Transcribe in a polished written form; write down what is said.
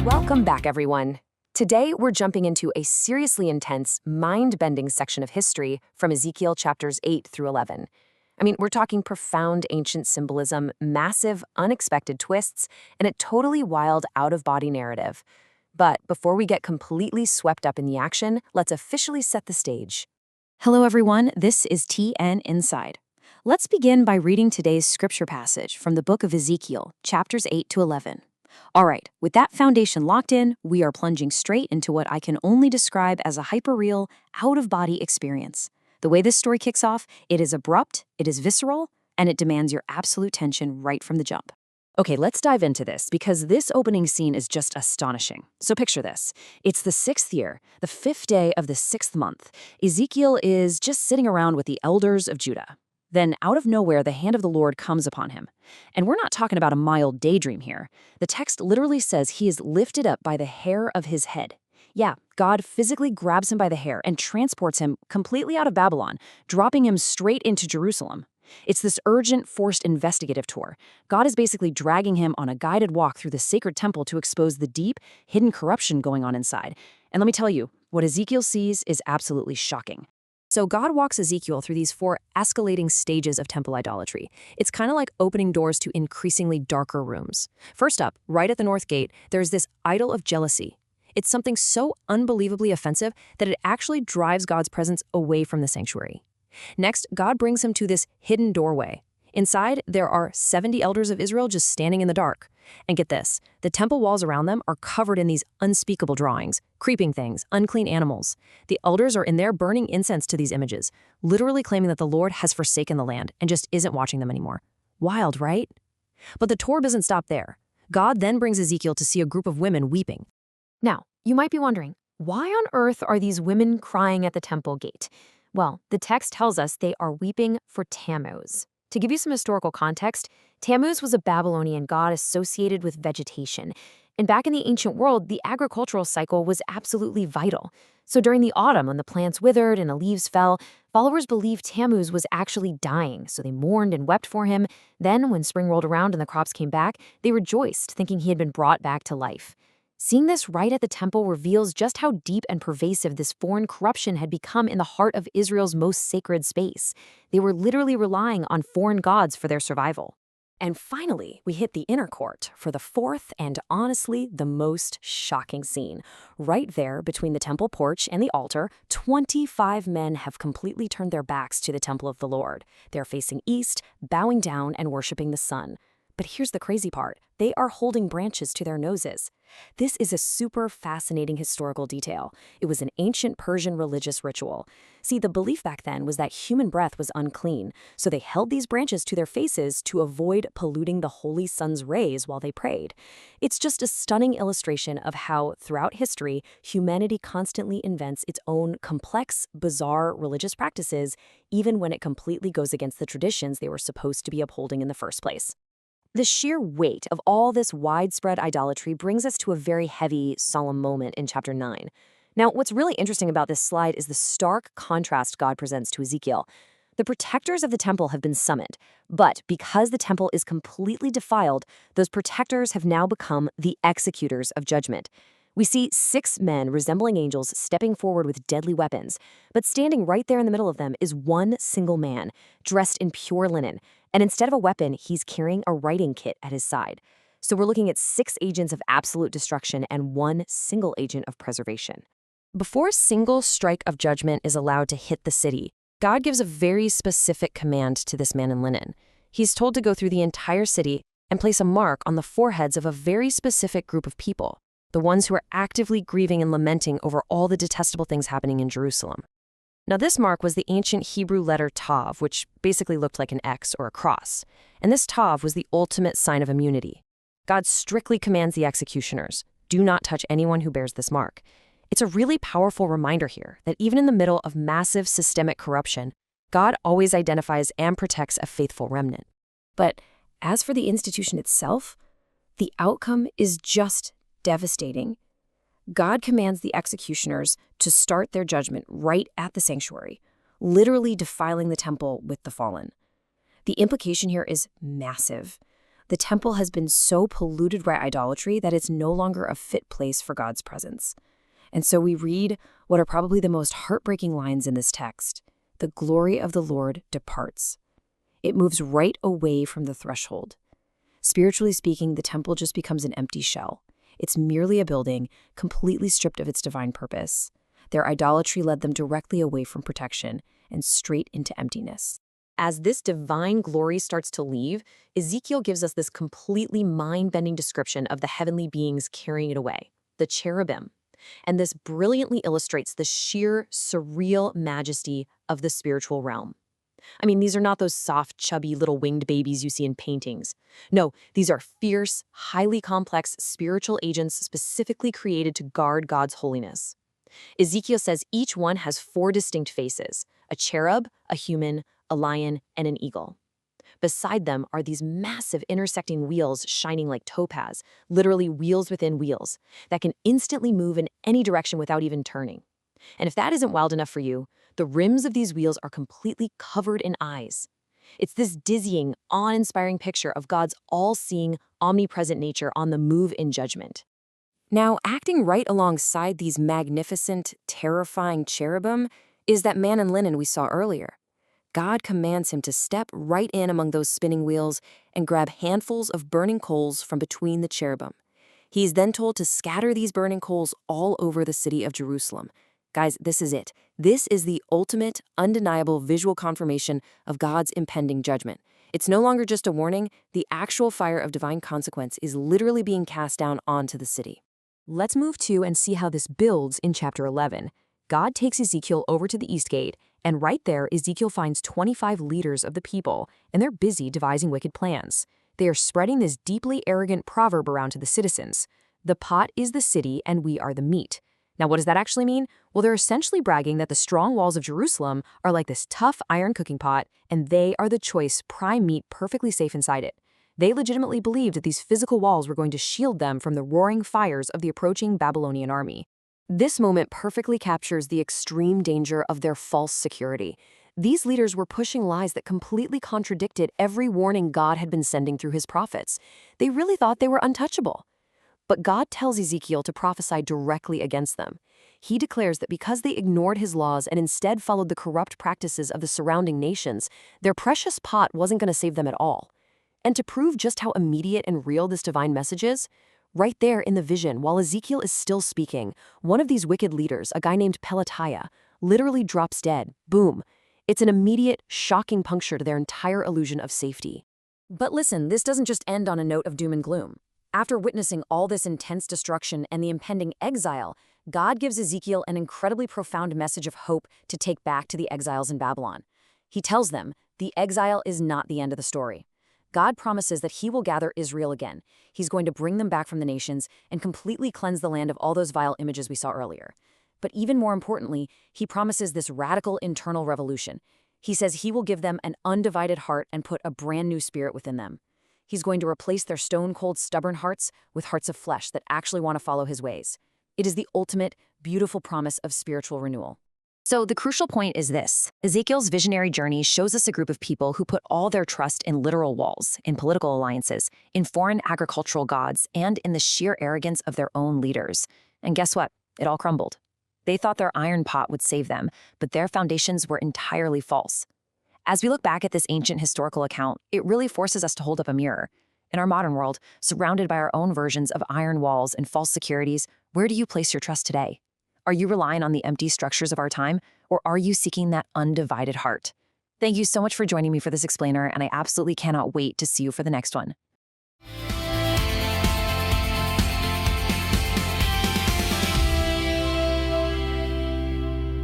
Welcome back, everyone. Today, we're jumping into a seriously intense, mind-bending section of history from Ezekiel chapters 8 through 11. We're talking profound ancient symbolism, massive, unexpected twists, and a totally wild, out-of-body narrative. But before we get completely swept up in the action, let's officially set the stage. Hello, everyone. This is TN Inside. Let's begin by reading today's scripture passage from the book of Ezekiel, chapters 8 to 11. All right, with that foundation locked in, we are plunging straight into what I can only describe as a hyper-real, out-of-body experience. The way this story kicks off, it is abrupt, it is visceral, and it demands your absolute attention right from the jump. Okay, let's dive into this, because this opening scene is just astonishing. So picture this. It's the 6th year, the 5th day of the 6th month. Ezekiel is just sitting around with the elders of Judah. Then, out of nowhere, the hand of the Lord comes upon him. And we're not talking about a mild daydream here. The text literally says he is lifted up by the hair of his head. Yeah, God physically grabs him by the hair and transports him completely out of Babylon, dropping him straight into Jerusalem. It's this urgent, forced investigative tour. God is basically dragging him on a guided walk through the sacred temple to expose the deep, hidden corruption going on inside. And let me tell you, what Ezekiel sees is absolutely shocking. So God walks Ezekiel through these 4 escalating stages of temple idolatry. It's kind of like opening doors to increasingly darker rooms. First up, right at the north gate, there's this idol of jealousy. It's something so unbelievably offensive that it actually drives God's presence away from the sanctuary. Next, God brings him to this hidden doorway. Inside, there are 70 elders of Israel just standing in the dark. And get this, the temple walls around them are covered in these unspeakable drawings, creeping things, unclean animals. The elders are in there burning incense to these images, literally claiming that the Lord has forsaken the land and just isn't watching them anymore. Wild, right? But the tour doesn't stop there. God then brings Ezekiel to see a group of women weeping. Now, you might be wondering, why on earth are these women crying at the temple gate? Well, the text tells us they are weeping for Tammuz. To give you some historical context, Tammuz was a Babylonian god associated with vegetation. And back in the ancient world, the agricultural cycle was absolutely vital. So during the autumn, when the plants withered and the leaves fell, followers believed Tammuz was actually dying, so they mourned and wept for him. Then, when spring rolled around and the crops came back, they rejoiced, thinking he had been brought back to life. Seeing this right at the temple reveals just how deep and pervasive this foreign corruption had become in the heart of Israel's most sacred space. They were literally relying on foreign gods for their survival. And finally, we hit the inner court for the 4th and honestly the most shocking scene. Right there between the temple porch and the altar, 25 men have completely turned their backs to the temple of the Lord. They're facing east, bowing down and worshiping the sun. But here's the crazy part. They are holding branches to their noses. This is a super fascinating historical detail. It was an ancient Persian religious ritual. See, the belief back then was that human breath was unclean, so they held these branches to their faces to avoid polluting the holy sun's rays while they prayed. It's just a stunning illustration of how, throughout history, humanity constantly invents its own complex, bizarre religious practices, even when it completely goes against the traditions they were supposed to be upholding in the first place. The sheer weight of all this widespread idolatry brings us to a very heavy, solemn moment in chapter 9. Now, what's really interesting about this slide is the stark contrast God presents to Ezekiel. The protectors of the temple have been summoned, but because the temple is completely defiled, those protectors have now become the executors of judgment. We see 6 men resembling angels stepping forward with deadly weapons, but standing right there in the middle of them is one single man, dressed in pure linen, and instead of a weapon, he's carrying a writing kit at his side. So we're looking at 6 agents of absolute destruction and 1 single agent of preservation. Before a single strike of judgment is allowed to hit the city, God gives a very specific command to this man in linen. He's told to go through the entire city and place a mark on the foreheads of a very specific group of people, the ones who are actively grieving and lamenting over all the detestable things happening in Jerusalem. Now, this mark was the ancient Hebrew letter Tav, which basically looked like an X or a cross. And this Tav was the ultimate sign of immunity. God strictly commands the executioners, do not touch anyone who bears this mark. It's a really powerful reminder here that even in the middle of massive systemic corruption, God always identifies and protects a faithful remnant. But as for the institution itself, the outcome is just devastating. God commands the executioners to start their judgment right at the sanctuary, literally defiling the temple with the fallen. The implication here is massive. The temple has been so polluted by idolatry that it's no longer a fit place for God's presence. And so we read what are probably the most heartbreaking lines in this text. The glory of the Lord departs. It moves right away from the threshold. Spiritually speaking, the temple just becomes an empty shell. It's merely a building, completely stripped of its divine purpose. Their idolatry led them directly away from protection and straight into emptiness. As this divine glory starts to leave, Ezekiel gives us this completely mind-bending description of the heavenly beings carrying it away, the cherubim. And this brilliantly illustrates the sheer, surreal majesty of the spiritual realm. I mean, these are not those soft, chubby little winged babies you see in paintings. No, these are fierce, highly complex spiritual agents specifically created to guard God's holiness. Ezekiel says each one has 4 distinct faces: a cherub, a human, a lion, and an eagle. Beside them are these massive intersecting wheels shining like topaz, literally wheels within wheels, that can instantly move in any direction without even turning. And if that isn't wild enough for you, the rims of these wheels are completely covered in eyes. It's this dizzying, awe-inspiring picture of God's all-seeing, omnipresent nature on the move in judgment. Now, acting right alongside these magnificent, terrifying cherubim is that man in linen we saw earlier. God commands him to step right in among those spinning wheels and grab handfuls of burning coals from between the cherubim. He is then told to scatter these burning coals all over the city of Jerusalem. Guys, this is it. This is the ultimate, undeniable visual confirmation of God's impending judgment. It's no longer just a warning. The actual fire of divine consequence is literally being cast down onto the city. Let's move to and see how this builds in chapter 11. God takes Ezekiel over to the east gate, and right there, Ezekiel finds 25 leaders of the people, and they're busy devising wicked plans. They are spreading this deeply arrogant proverb around to the citizens. The pot is the city, and we are the meat. Now, what does that actually mean? Well, they're essentially bragging that the strong walls of Jerusalem are like this tough iron cooking pot, and they are the choice prime meat perfectly safe inside it. They legitimately believed that these physical walls were going to shield them from the roaring fires of the approaching Babylonian army. This moment perfectly captures the extreme danger of their false security. These leaders were pushing lies that completely contradicted every warning God had been sending through his prophets. They really thought they were untouchable. But God tells Ezekiel to prophesy directly against them. He declares that because they ignored his laws and instead followed the corrupt practices of the surrounding nations, their precious pot wasn't going to save them at all. And to prove just how immediate and real this divine message is, right there in the vision, while Ezekiel is still speaking, one of these wicked leaders, a guy named Pelatiah, literally drops dead. Boom. It's an immediate, shocking puncture to their entire illusion of safety. But listen, this doesn't just end on a note of doom and gloom. After witnessing all this intense destruction and the impending exile, God gives Ezekiel an incredibly profound message of hope to take back to the exiles in Babylon. He tells them the exile is not the end of the story. God promises that he will gather Israel again. He's going to bring them back from the nations and completely cleanse the land of all those vile images we saw earlier. But even more importantly, he promises this radical internal revolution. He says he will give them an undivided heart and put a brand new spirit within them. He's going to replace their stone-cold, stubborn hearts with hearts of flesh that actually want to follow his ways. It is the ultimate, beautiful promise of spiritual renewal. So the crucial point is this. Ezekiel's visionary journey shows us a group of people who put all their trust in literal walls, in political alliances, in foreign agricultural gods, and in the sheer arrogance of their own leaders. And guess what? It all crumbled. They thought their iron pot would save them, but their foundations were entirely false. As we look back at this ancient historical account, it really forces us to hold up a mirror. In our modern world, surrounded by our own versions of iron walls and false securities, where do you place your trust today? Are you relying on the empty structures of our time, or are you seeking that undivided heart? Thank you so much for joining me for this explainer, and I absolutely cannot wait to see you for the next one.